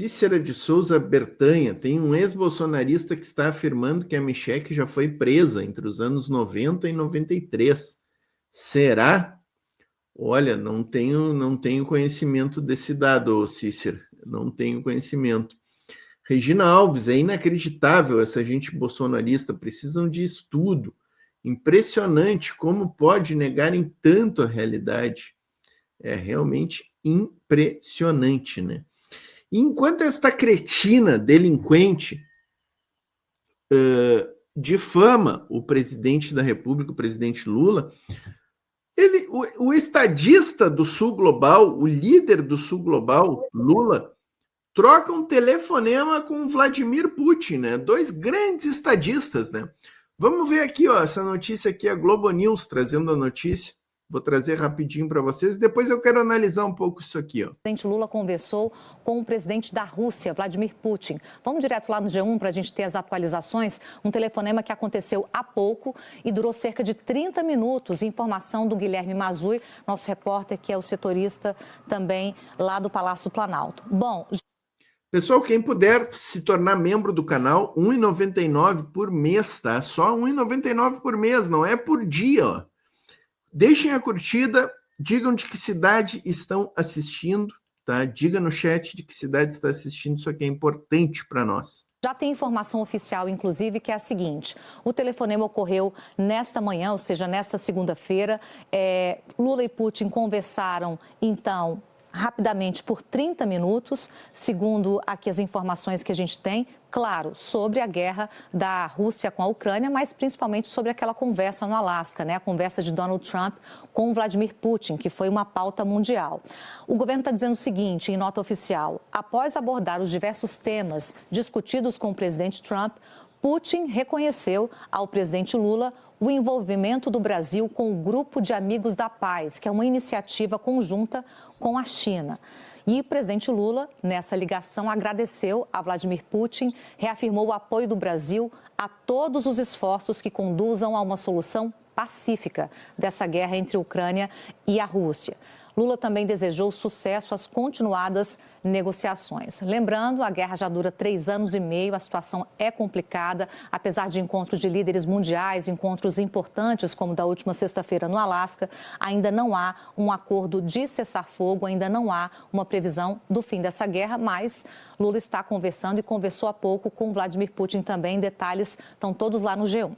Cícera de Souza Bertanha, tem um ex-bolsonarista que está afirmando que a Michelle já foi presa entre os anos 90 e 93. Será? Olha, não tenho conhecimento desse dado, Cícera. Não tenho conhecimento. Regina Alves, é inacreditável essa gente bolsonarista, precisam de estudo. Impressionante como pode negarem tanto a realidade. É realmente impressionante, né? Enquanto esta cretina delinquente difama o presidente da República, o presidente Lula, o estadista do Sul Global, o líder do Sul Global, Lula, troca um telefonema com Vladimir Putin, né? Dois grandes estadistas, né? Vamos ver aqui, ó, essa notícia aqui, a Globo News trazendo a notícia. Vou trazer rapidinho para vocês, depois eu quero analisar um pouco isso aqui, ó. O presidente Lula conversou com o presidente da Rússia, Vladimir Putin. Vamos direto lá no G1 para a gente ter as atualizações. Um telefonema que aconteceu há pouco e durou cerca de 30 minutos. Informação do Guilherme Mazui, nosso repórter, que é o setorista também lá do Palácio do Planalto. Bom... Pessoal, quem puder se tornar membro do canal, R$ 1,99 por mês, tá? Só R$ 1,99 por mês, não é por dia, ó. Deixem a curtida, digam de que cidade estão assistindo, tá? Diga no chat de que cidade está assistindo, isso aqui é importante para nós. Já tem informação oficial, inclusive, que é a seguinte: o telefonema ocorreu nesta manhã, ou seja, nesta segunda-feira. Lula e Putin conversaram, então, rapidamente por 30 minutos, segundo aqui as informações que a gente tem, claro, sobre a guerra da Rússia com a Ucrânia, mas principalmente sobre aquela conversa no Alasca, né? A conversa de Donald Trump com Vladimir Putin, que foi uma pauta mundial. O governo está dizendo o seguinte, em nota oficial: após abordar os diversos temas discutidos com o presidente Trump, Putin reconheceu ao presidente Lula o envolvimento do Brasil com o Grupo de Amigos da Paz, que é uma iniciativa conjunta com a China. E o presidente Lula, nessa ligação, agradeceu a Vladimir Putin, reafirmou o apoio do Brasil a todos os esforços que conduzam a uma solução pacífica dessa guerra entre a Ucrânia e a Rússia. Lula também desejou sucesso às continuadas negociações. Lembrando, a guerra já dura 3 anos e meio, a situação é complicada, apesar de encontros de líderes mundiais, encontros importantes, como da última sexta-feira no Alasca, ainda não há um acordo de cessar-fogo, ainda não há uma previsão do fim dessa guerra, mas Lula está conversando e conversou há pouco com Vladimir Putin também. Detalhes estão todos lá no G1.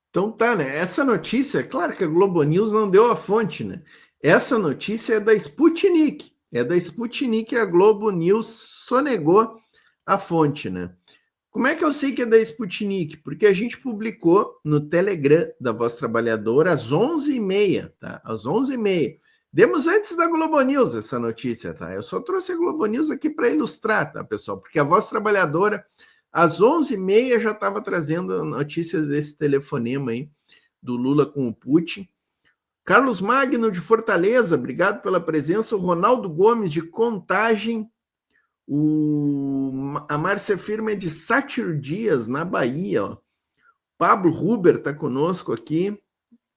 Então tá, né? Essa notícia, claro que a Globo News não deu a fonte, né? Essa notícia é da Sputnik. É da Sputnik e a Globo News sonegou a fonte, né? Como é que eu sei que é da Sputnik? Porque a gente publicou no Telegram da Voz Trabalhadora às 11h30, tá? Às 11h30. Demos antes da Globo News essa notícia, tá? Eu só trouxe a Globo News aqui para ilustrar, tá, pessoal? Porque a Voz Trabalhadora, às 11h30, já estava trazendo notícias desse telefonema aí do Lula com o Putin. Carlos Magno, de Fortaleza, obrigado pela presença. O Ronaldo Gomes, de Contagem. A Márcia Firma é de Sátiro Dias, na Bahia. Ó. Pablo Huber está conosco aqui,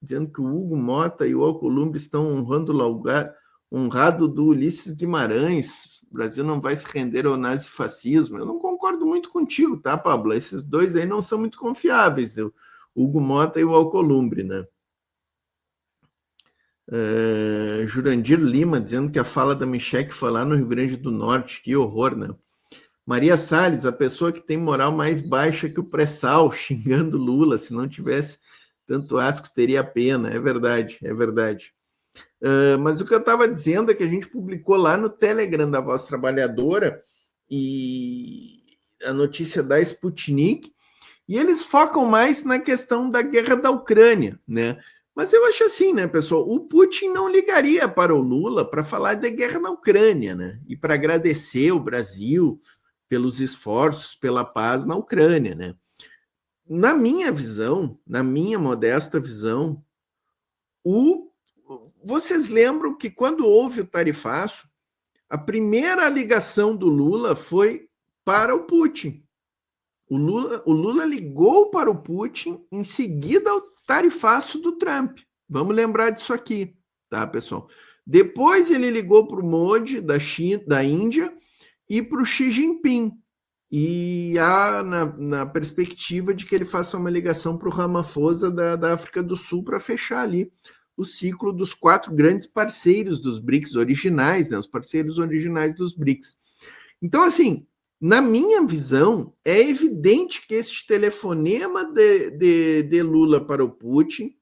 dizendo que o Hugo Mota e o Alcolumbre estão honrando o lugar honrado do Ulisses Guimarães. O Brasil não vai se render ao nazifascismo. Eu não concordo muito contigo, tá, Pablo? Esses dois aí não são muito confiáveis, o Hugo Mota e o Alcolumbre, né? Jurandir Lima, dizendo que a fala da Michelle foi lá no Rio Grande do Norte. Que horror, né? Maria Salles, a pessoa que tem moral mais baixa que o pré-sal, xingando Lula. Se não tivesse tanto asco, teria pena. É verdade, é verdade. Mas o que eu estava dizendo é que a gente publicou lá no Telegram da Voz Trabalhadora e a notícia da Sputnik, e eles focam mais na questão da guerra da Ucrânia, né? Mas eu acho assim, né, pessoal? O Putin não ligaria para o Lula para falar da guerra na Ucrânia, né? E para agradecer o Brasil pelos esforços pela paz na Ucrânia, né? Na minha visão, na minha modesta visão, vocês lembram que quando houve o tarifaço, a primeira ligação do Lula foi para o Putin. O Lula ligou para o Putin em seguida ao tarifaço do Trump. Vamos lembrar disso aqui, tá, pessoal? Depois ele ligou para o Modi, da Índia, e para o Xi Jinping. E há na perspectiva de que ele faça uma ligação para o Ramaphosa da África do Sul para fechar ali o ciclo dos 4 grandes parceiros dos BRICS originais, né, os parceiros originais dos BRICS. Então, assim, na minha visão, é evidente que esse telefonema de Lula para o Putin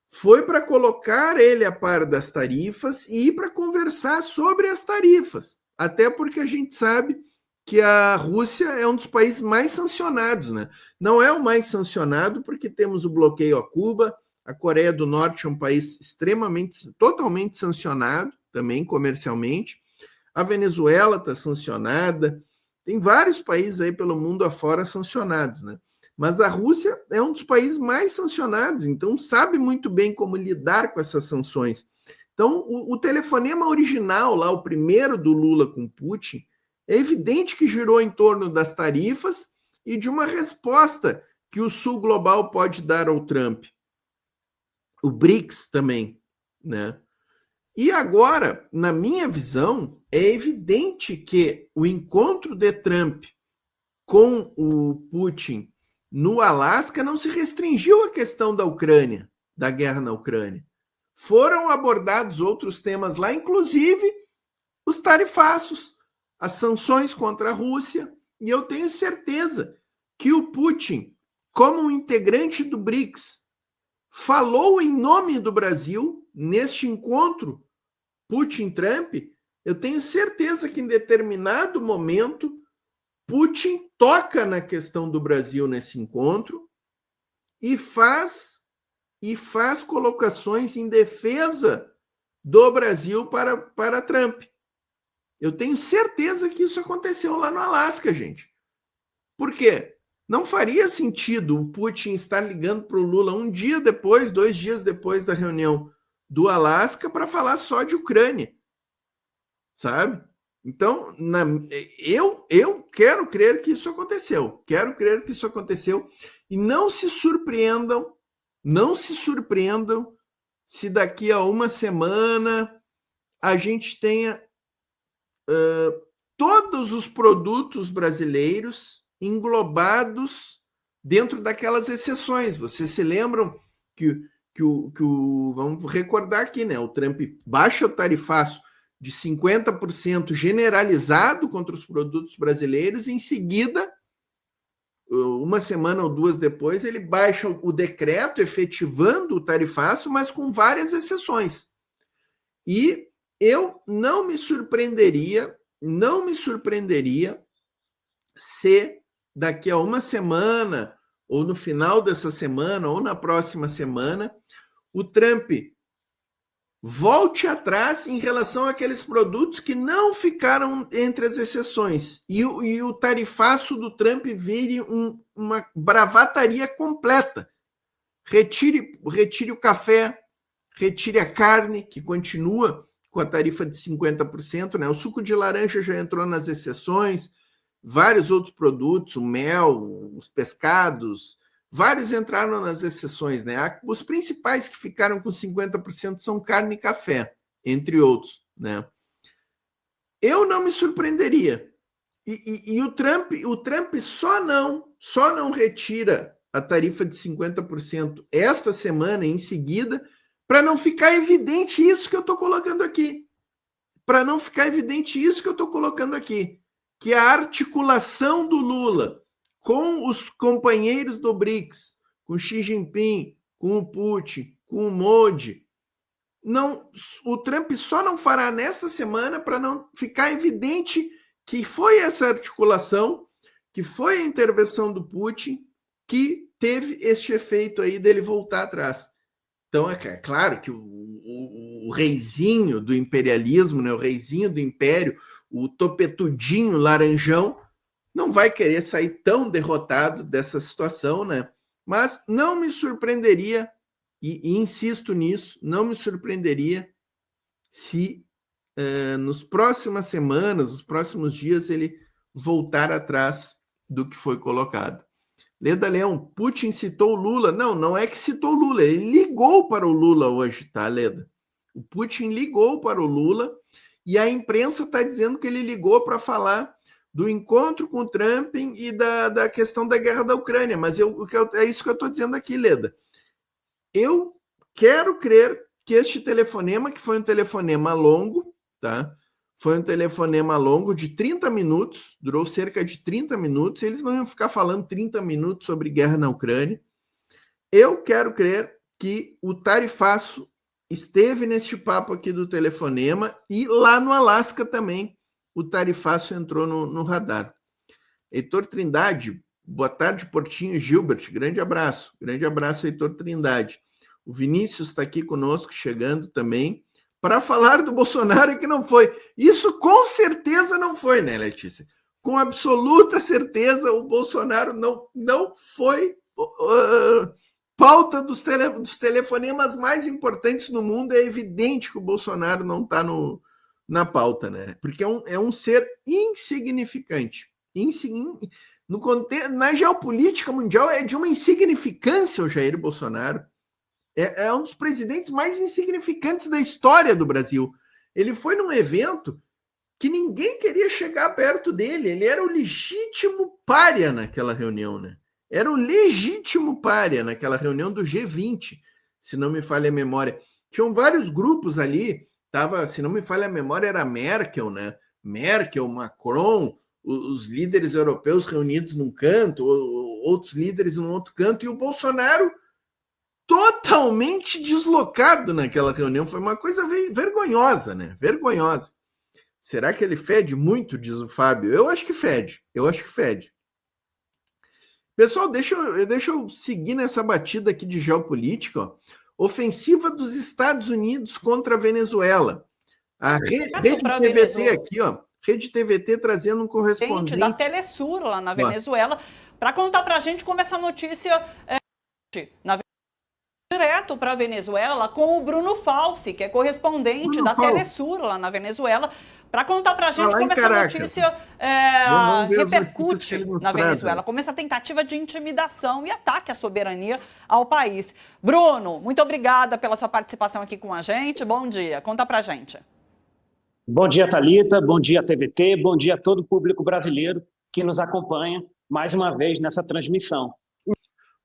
foi para colocar ele a par das tarifas e para conversar sobre as tarifas. Até porque a gente sabe que a Rússia é um dos países mais sancionados, né? Não é o mais sancionado porque temos o bloqueio a Cuba, a Coreia do Norte é um país totalmente sancionado, também comercialmente, a Venezuela está sancionada, tem vários países aí pelo mundo afora sancionados, né? Mas a Rússia é um dos países mais sancionados, então sabe muito bem como lidar com essas sanções. Então, o telefonema original, lá, o primeiro do Lula com Putin, é evidente que girou em torno das tarifas e de uma resposta que o Sul Global pode dar ao Trump. O BRICS também, né? E agora, na minha visão, é evidente que o encontro de Trump com o Putin no Alasca não se restringiu à questão da Ucrânia, da guerra na Ucrânia. Foram abordados outros temas lá, inclusive os tarifaços, as sanções contra a Rússia, e eu tenho certeza que o Putin, como um integrante do BRICS, falou em nome do Brasil neste encontro Putin-Trump. Eu tenho certeza que em determinado momento Putin toca na questão do Brasil nesse encontro e faz colocações em defesa do Brasil para Trump. Eu tenho certeza que isso aconteceu lá no Alasca, gente. Por quê? Não faria sentido o Putin estar ligando para o Lula um dia depois, 2 dias depois da reunião do Alasca para falar só de Ucrânia, sabe? Então, eu quero crer que isso aconteceu. Quero crer que isso aconteceu. E não se surpreendam se daqui a uma semana a gente tenha todos os produtos brasileiros englobados dentro daquelas exceções. Vocês se lembram que vamos recordar aqui, né? O Trump baixa o tarifaço de 50% generalizado contra os produtos brasileiros, e em seguida, uma semana ou 2 depois, ele baixa o decreto efetivando o tarifaço, mas com várias exceções. E eu não me surpreenderia se daqui a uma semana, ou no final dessa semana, ou na próxima semana, o Trump volte atrás em relação àqueles produtos que não ficaram entre as exceções e o tarifaço do Trump vire uma bravataria completa. Retire o café, retire a carne, que continua com a tarifa de 50%, né? O suco de laranja já entrou nas exceções, vários outros produtos, o mel, os pescados, vários entraram nas exceções, né? Os principais que ficaram com 50% são carne e café, entre outros, né? Eu não me surpreenderia. E o Trump só não retira a tarifa de 50% esta semana, em seguida, para não ficar evidente isso que eu estou colocando aqui. Para não ficar evidente isso que eu estou colocando aqui. Que a articulação do Lula com os companheiros do BRICS, com Xi Jinping, com o Putin, com o Modi, o Trump só não fará nessa semana para não ficar evidente que foi essa articulação, que foi a intervenção do Putin que teve este efeito aí dele voltar atrás. Então, é claro que o reizinho do imperialismo, né, o reizinho do império, o topetudinho laranjão, não vai querer sair tão derrotado dessa situação, né? Mas não me surpreenderia, e insisto nisso, não me surpreenderia se nos próximas semanas, nos próximos dias, ele voltar atrás do que foi colocado. Leda Leão, Putin citou Lula. Não é que citou Lula, ele ligou para o Lula hoje, tá, Leda? O Putin ligou para o Lula e a imprensa está dizendo que ele ligou para falar do encontro com o Trump e da questão da guerra da Ucrânia. Mas é isso que eu estou dizendo aqui, Leda. Eu quero crer que este telefonema, que foi um telefonema longo, tá? Foi um telefonema longo de 30 minutos, durou cerca de 30 minutos, eles não iam ficar falando 30 minutos sobre guerra na Ucrânia. Eu quero crer que o tarifaço esteve neste papo aqui do telefonema e lá no Alasca também o tarifaço entrou no radar. Heitor Trindade, boa tarde, Portinho e Gilbert, grande abraço, Heitor Trindade. O Vinícius está aqui conosco, chegando também, para falar do Bolsonaro que não foi. Isso com certeza não foi, né, Letícia? Com absoluta certeza o Bolsonaro não foi pauta dos telefonemas mais importantes no mundo. É evidente que o Bolsonaro não está na pauta, né? Porque é um ser insignificante. Na geopolítica mundial é de uma insignificância o Jair Bolsonaro. É um dos presidentes mais insignificantes da história do Brasil. Ele foi num evento que ninguém queria chegar perto dele. Ele era o legítimo pária naquela reunião, né? Era o legítimo pária naquela reunião do G20, se não me falha a memória. Tinham vários grupos ali, se não me falha a memória, era Merkel, né? Merkel, Macron, os líderes europeus reunidos num canto, outros líderes num outro canto, e o Bolsonaro totalmente deslocado naquela reunião. Foi uma coisa vergonhosa, né? Vergonhosa. Será que ele fede muito, diz o Fábio? Eu acho que fede. Pessoal, deixa eu seguir nessa batida aqui de geopolítica. Ó. Ofensiva dos Estados Unidos contra a Venezuela. A Rede TVT aqui, ó. Rede TVT trazendo um correspondente da Telesur lá na Venezuela para contar para a gente como essa notícia direto para a Venezuela com o Bruno Falsi, que é correspondente da Telesur lá na Venezuela, para contar para a gente como essa notícia repercute na Venezuela, como essa tentativa de intimidação e ataque à soberania ao país. Bruno, muito obrigada pela sua participação aqui com a gente. Bom dia. Conta para a gente. Bom dia, Thalita. Bom dia, TVT. Bom dia a todo o público brasileiro que nos acompanha mais uma vez nessa transmissão.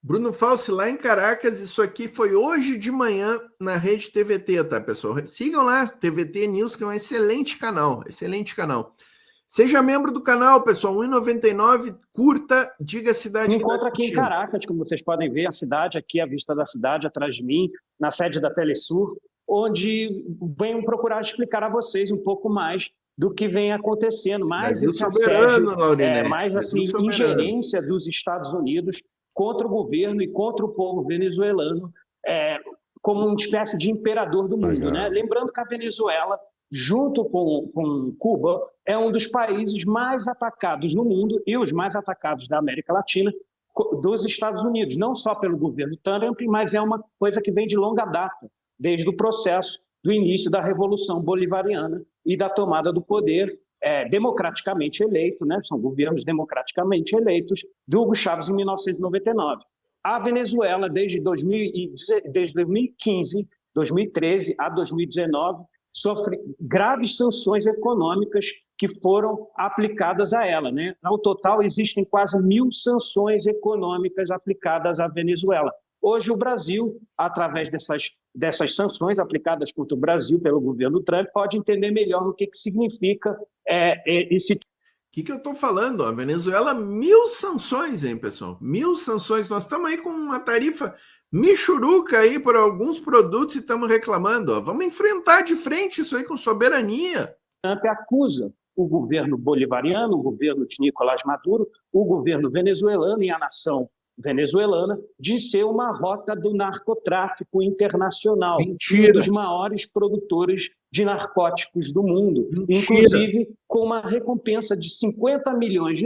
Bruno Falsi, lá em Caracas, isso aqui foi hoje de manhã na Rede TVT, tá, pessoal? Sigam lá, TVT News, que é um excelente canal. Seja membro do canal, pessoal, R$ 1,99, curta, diga a cidade. Me encontro aqui em Caracas, como vocês podem ver, a cidade, aqui a vista da cidade, atrás de mim, na sede da Telesur, onde venho procurar explicar a vocês um pouco mais do que vem acontecendo, mais esse assédio, mais assim, ingerência dos Estados Unidos contra o governo e contra o povo venezuelano, como uma espécie de imperador do mundo. Né? Lembrando que a Venezuela, junto com Cuba, é um dos países mais atacados no mundo e os mais atacados da América Latina dos Estados Unidos, não só pelo governo Trump, mas é uma coisa que vem de longa data, desde o processo do início da Revolução Bolivariana e da tomada do poder democraticamente eleito, né? São governos democraticamente eleitos, do Hugo Chávez em 1999. A Venezuela, desde 2015, 2013 a 2019, sofre graves sanções econômicas que foram aplicadas a ela. Né? Ao total, existem quase 1.000 sanções econômicas aplicadas à Venezuela. Hoje, o Brasil, através dessas sanções aplicadas contra o Brasil pelo governo Trump, pode entender melhor o que significa esse... O que eu estou falando? A Venezuela, 1.000 sanções, hein, pessoal? 1.000 sanções. Nós estamos aí com uma tarifa michuruca aí por alguns produtos e estamos reclamando. Ó. Vamos enfrentar de frente isso aí com soberania. Trump acusa o governo bolivariano, o governo de Nicolás Maduro, o governo venezuelano e a nação venezuelana de ser uma rota do narcotráfico internacional. Mentira. Um dos maiores produtores de narcóticos do mundo. Mentira. Inclusive com uma recompensa de $50 milhões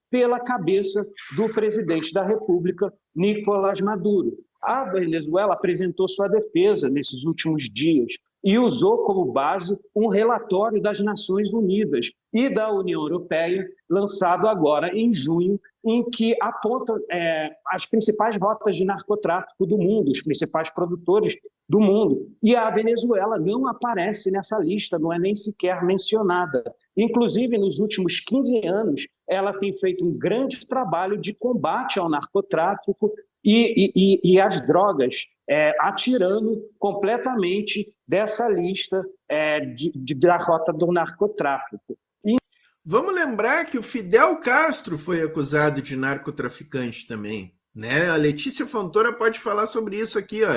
pela cabeça do presidente da República, Nicolás Maduro. A Venezuela apresentou sua defesa nesses últimos dias. e usou como base um relatório das Nações Unidas e da União Europeia, lançado agora em junho, em que aponta as principais rotas de narcotráfico do mundo, os principais produtores do mundo. E a Venezuela não aparece nessa lista, não é nem sequer mencionada. Inclusive, nos últimos 15 anos, ela tem feito um grande trabalho de combate ao narcotráfico e às drogas, atirando completamente dessa lista da rota do narcotráfico. Vamos lembrar que o Fidel Castro foi acusado de narcotraficante também, né? A Letícia Fontoura pode falar sobre isso aqui, ó,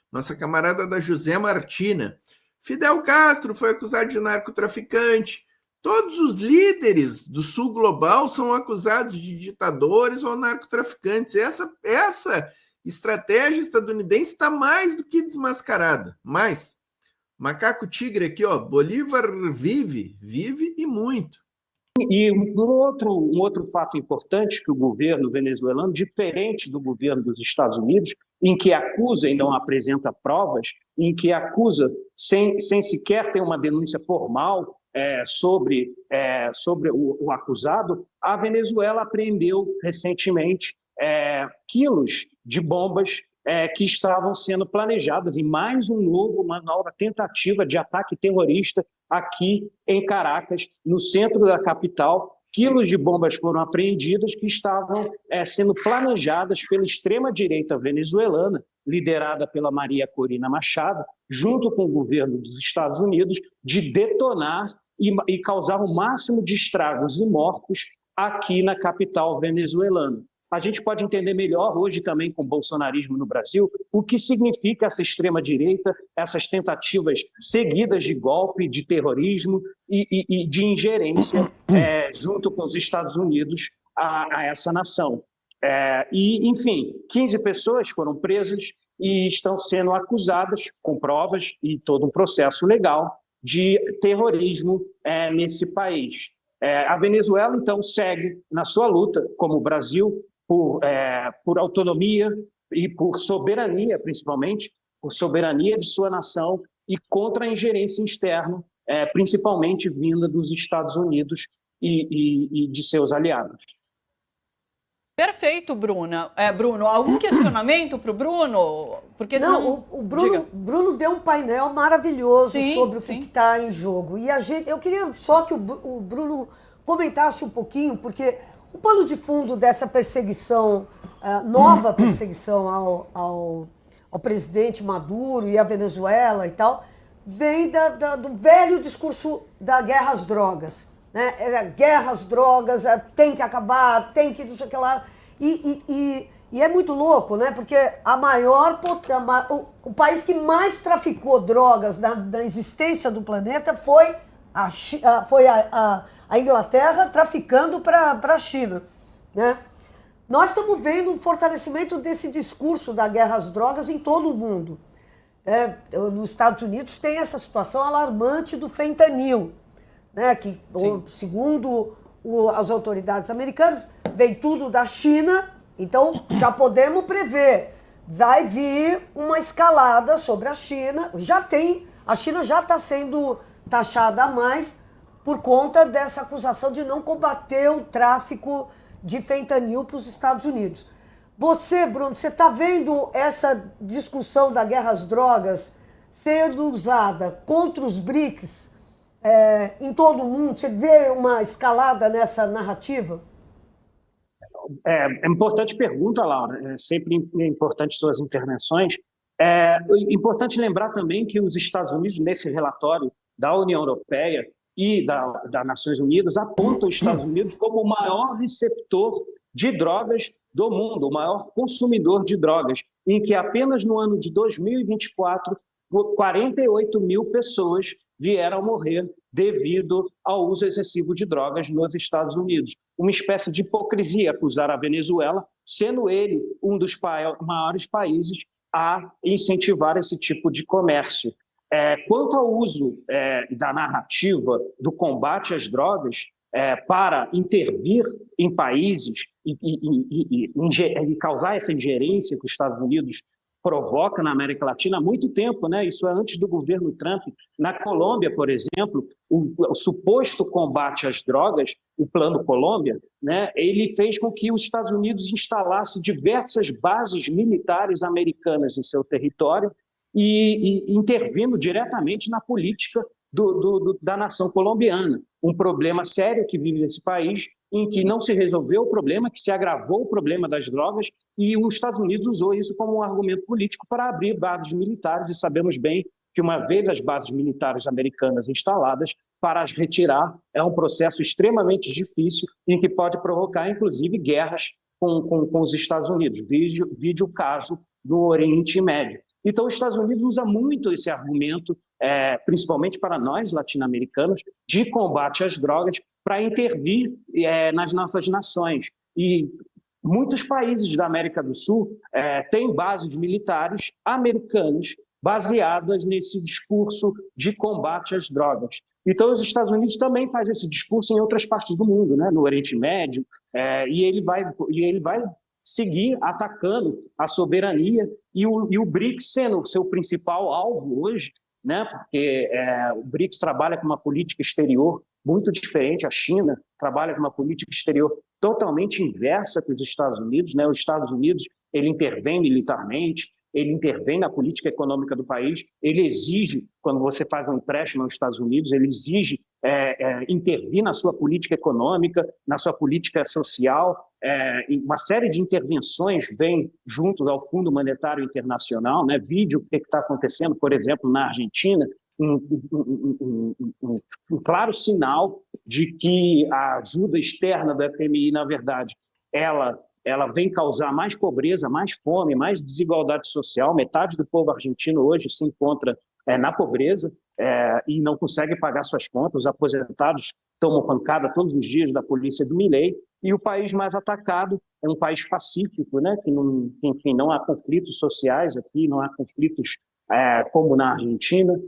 nossa camarada da José Martina. Fidel Castro foi acusado de narcotraficante. Todos os líderes do sul global são acusados de ditadores ou narcotraficantes. Essa estratégia estadunidense está mais do que desmascarada. Mas, macaco tigre aqui, ó, Bolívar vive e muito. E um outro fato importante que o governo venezuelano, diferente do governo dos Estados Unidos, em que acusa e não apresenta provas, em que acusa sem sequer ter uma denúncia formal sobre o acusado, a Venezuela apreendeu recentemente quilos de bombas que estavam sendo planejadas em uma nova tentativa de ataque terrorista aqui em Caracas, no centro da capital. Quilos de bombas foram apreendidas que estavam sendo planejadas pela extrema-direita venezuelana, liderada pela Maria Corina Machado, junto com o governo dos Estados Unidos, de detonar e causar o máximo de estragos e mortos aqui na capital venezuelana. A gente pode entender melhor hoje também com o bolsonarismo no Brasil o que significa essa extrema-direita, essas tentativas seguidas de golpe, de terrorismo e de ingerência junto com os Estados Unidos a essa nação. Enfim, 15 pessoas foram presas e estão sendo acusadas, com provas e todo um processo legal, de terrorismo nesse país. A Venezuela, então, segue na sua luta, como o Brasil, por autonomia e por soberania, principalmente, por soberania de sua nação e contra a ingerência externa, principalmente vinda dos Estados Unidos e de seus aliados. Perfeito, Bruna. Bruno, algum questionamento para o Bruno? Porque senão... Não, o Bruno deu um painel maravilhoso sobre o que está em jogo. E eu queria só que o Bruno comentasse um pouquinho, porque o pano de fundo dessa perseguição, nova perseguição ao presidente Maduro e à Venezuela e tal, vem do velho discurso da guerra às drogas. Né? Guerra às drogas, tem que acabar, tem que não sei o que lá. E é muito louco, né? Porque o país que mais traficou drogas na existência do planeta foi a Inglaterra traficando para a China. Né? Nós estamos vendo um fortalecimento desse discurso da guerra às drogas em todo o mundo. Nos Estados Unidos tem essa situação alarmante do fentanil, né? Que, segundo as autoridades americanas, vem tudo da China, então já podemos prever. Vai vir uma escalada sobre a China. A China já está sendo taxada a mais por conta dessa acusação de não combater o tráfico de fentanil para os Estados Unidos. Você, Bruno, você está vendo essa discussão da guerra às drogas sendo usada contra os BRICS em todo o mundo? Você vê uma escalada nessa narrativa? É importante pergunta, Laura. É sempre importante suas intervenções. É importante lembrar também que os Estados Unidos, nesse relatório da União Europeia e das Nações Unidas, apontam os Estados Unidos como o maior receptor de drogas do mundo, o maior consumidor de drogas, em que apenas no ano de 2024, 48 mil pessoas vieram a morrer devido ao uso excessivo de drogas nos Estados Unidos. Uma espécie de hipocrisia acusar a Venezuela, sendo ele um dos maiores países a incentivar esse tipo de comércio. Quanto ao uso da narrativa do combate às drogas para intervir em países e causar essa ingerência que os Estados Unidos provoca na América Latina há muito tempo, né? Isso é antes do governo Trump. Na Colômbia, por exemplo, o suposto combate às drogas, o Plano Colômbia, né? Ele fez com que os Estados Unidos instalassem diversas bases militares americanas em seu território e intervindo diretamente na política da nação colombiana. Um problema sério que vive nesse país, em que não se resolveu o problema, que se agravou o problema das drogas, e os Estados Unidos usou isso como um argumento político para abrir bases militares, e sabemos bem que uma vez as bases militares americanas instaladas, para as retirar é um processo extremamente difícil, em que pode provocar, inclusive, guerras com os Estados Unidos. Vide o caso do Oriente Médio. Então, os Estados Unidos usa muito esse argumento, principalmente para nós, latino-americanos, de combate às drogas, para intervir nas nossas nações. E muitos países da América do Sul têm bases militares americanas baseadas nesse discurso de combate às drogas. Então, os Estados Unidos também fazem esse discurso em outras partes do mundo, né? No Oriente Médio, e ele vai seguir atacando a soberania e o BRICS sendo o seu principal alvo hoje, né? Porque o BRICS trabalha com uma política exterior muito diferente. A China trabalha com uma política exterior totalmente inversa que os Estados Unidos, né? Os Estados Unidos, ele intervém militarmente, ele intervém na política econômica do país, ele exige, quando você faz um empréstimo aos Estados Unidos, ele exige intervir na sua política econômica, na sua política social. Uma série de intervenções vem junto ao Fundo Monetário Internacional, né? Vide o que está acontecendo, por exemplo, na Argentina, um claro sinal de que a ajuda externa do FMI, na verdade, ela vem causar mais pobreza, mais fome, mais desigualdade social. Metade do povo argentino hoje se encontra na pobreza e não consegue pagar suas contas. Os aposentados tomam pancada todos os dias da polícia do Milei. E o país mais atacado é um país pacífico, né? Que não há conflitos sociais aqui, não há conflitos como na Argentina.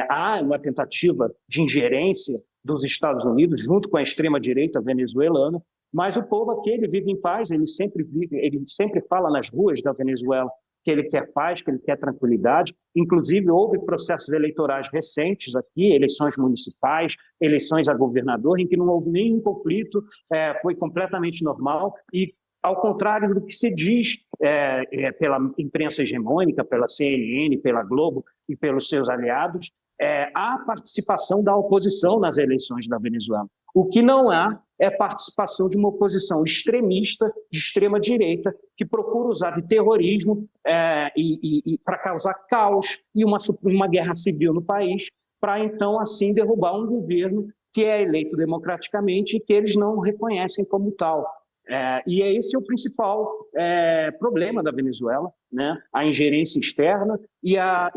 Há uma tentativa de ingerência dos Estados Unidos junto com a extrema-direita venezuelana, mas o povo aqui, ele vive em paz, ele sempre fala nas ruas da Venezuela que ele quer paz, que ele quer tranquilidade. Inclusive, houve processos eleitorais recentes aqui, eleições municipais, eleições a governador, em que não houve nenhum conflito, foi completamente normal. E, ao contrário do que se diz pela imprensa hegemônica, pela CNN, pela Globo e pelos seus aliados, há participação da oposição nas eleições da Venezuela. O que não há é participação de uma oposição extremista, de extrema-direita, que procura usar de terrorismo para causar caos e uma guerra civil no país, para então, assim, derrubar um governo que é eleito democraticamente e que eles não reconhecem como tal. E esse é o principal problema da Venezuela, né? A ingerência externa e a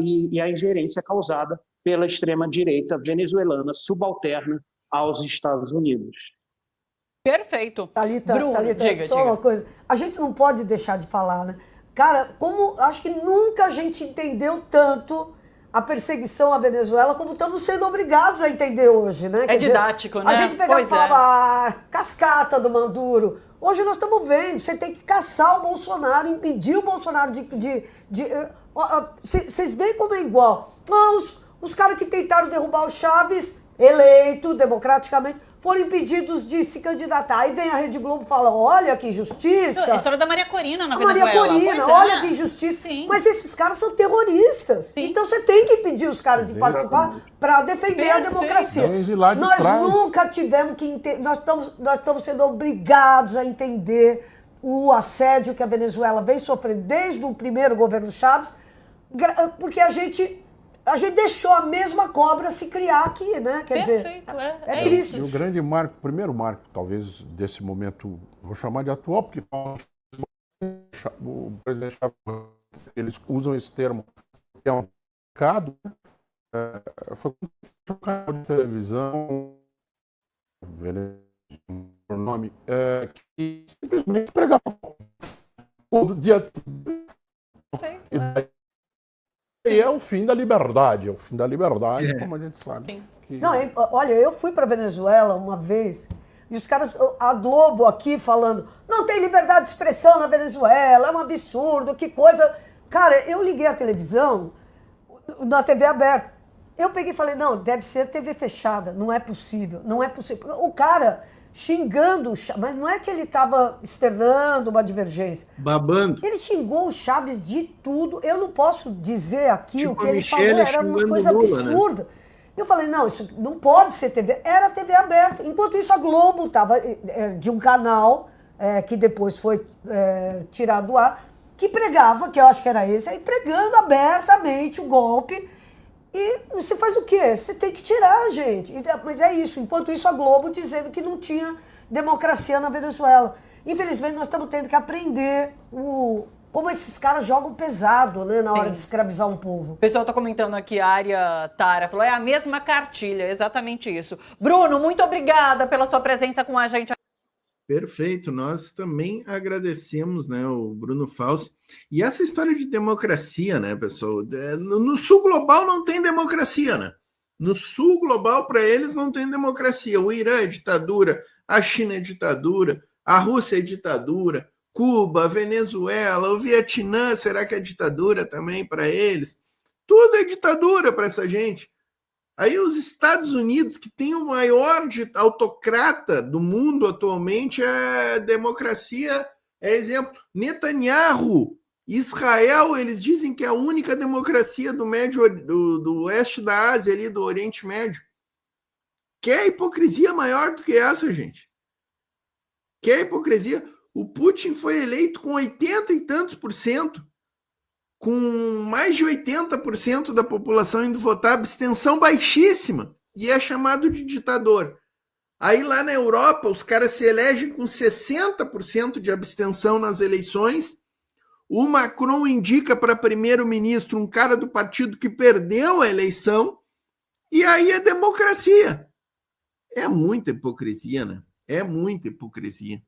ingerência causada pela extrema-direita venezuelana subalterna aos Estados Unidos. Perfeito. Thalita, diga. Uma coisa. A gente não pode deixar de falar, né? Cara, acho que nunca a gente entendeu tanto a perseguição à Venezuela como estamos sendo obrigados a entender hoje, né? Quer didático, dizer, né? A gente pegava e falava, cascata do Maduro. Hoje nós estamos vendo, você tem que caçar o Bolsonaro, impedir o Bolsonaro Vocês veem como é igual. Os caras que tentaram derrubar o Chaves, eleito democraticamente, foram impedidos de se candidatar. Aí vem a Rede Globo e fala, olha que injustiça. A história da Maria Corina na Venezuela. Maria Corina, olha que injustiça. Sim. Mas esses caras são terroristas. Sim. Então você tem que impedir os caras de participar para defender a democracia. Nós nunca tivemos que nós estamos sendo obrigados a entender o assédio que a Venezuela vem sofrendo desde o primeiro governo Chaves, porque a gente deixou a mesma cobra se criar aqui, né? Quer dizer, é triste. E o grande marco, o primeiro marco, talvez, desse momento, vou chamar de atual, porque o presidente Chaves, eles usam esse termo, que é um mercado, foi um canal de televisão, o nome, que simplesmente pregava todo dia. E é o fim da liberdade, como a gente sabe. Não, olha, eu fui para Venezuela uma vez e os caras, a Globo aqui falando, não tem liberdade de expressão na Venezuela, é um absurdo, que coisa. Cara, eu liguei a televisão na TV aberta. Eu peguei e falei, não, deve ser TV fechada, não é possível, não é possível. O cara xingando, mas não é que ele estava externando uma divergência. Babando. Ele xingou o Chaves de tudo. Eu não posso dizer aqui tipo o que ele falou, era uma coisa absurda. Né? Eu falei, não, isso não pode ser TV, era TV aberta. Enquanto isso, a Globo estava de um canal que depois foi tirado do ar, que pregava, que eu acho que era esse, aí pregando abertamente o golpe. E você faz o quê? Você tem que tirar, gente. Mas é isso. Enquanto isso, a Globo dizendo que não tinha democracia na Venezuela. Infelizmente, nós estamos tendo que aprender como esses caras jogam pesado, né, na hora de escravizar um povo. O pessoal está comentando aqui, a Área Tara falou, é a mesma cartilha, exatamente isso. Bruno, muito obrigada pela sua presença com a gente. Perfeito, nós também agradecemos, né, o Bruno Falsi. E essa história de democracia, né, pessoal? No sul global não tem democracia, né? No sul global, para eles, não tem democracia. O Irã é ditadura, a China é ditadura, a Rússia é ditadura, Cuba, a Venezuela, o Vietnã, será que é ditadura também para eles? Tudo é ditadura para essa gente. Aí os Estados Unidos, que tem o maior autocrata do mundo atualmente, é democracia, é exemplo. Netanyahu, Israel, eles dizem que é a única democracia do oeste da Ásia, ali do Oriente Médio. Quer hipocrisia maior do que essa, gente? Quer hipocrisia? O Putin foi eleito com 80 e tantos %, com mais de 80% da população indo votar, abstenção baixíssima, e é chamado de ditador. Aí lá na Europa, os caras se elegem com 60% de abstenção nas eleições, o Macron indica para primeiro-ministro um cara do partido que perdeu a eleição, e aí é democracia. É muita hipocrisia, né? É muita hipocrisia.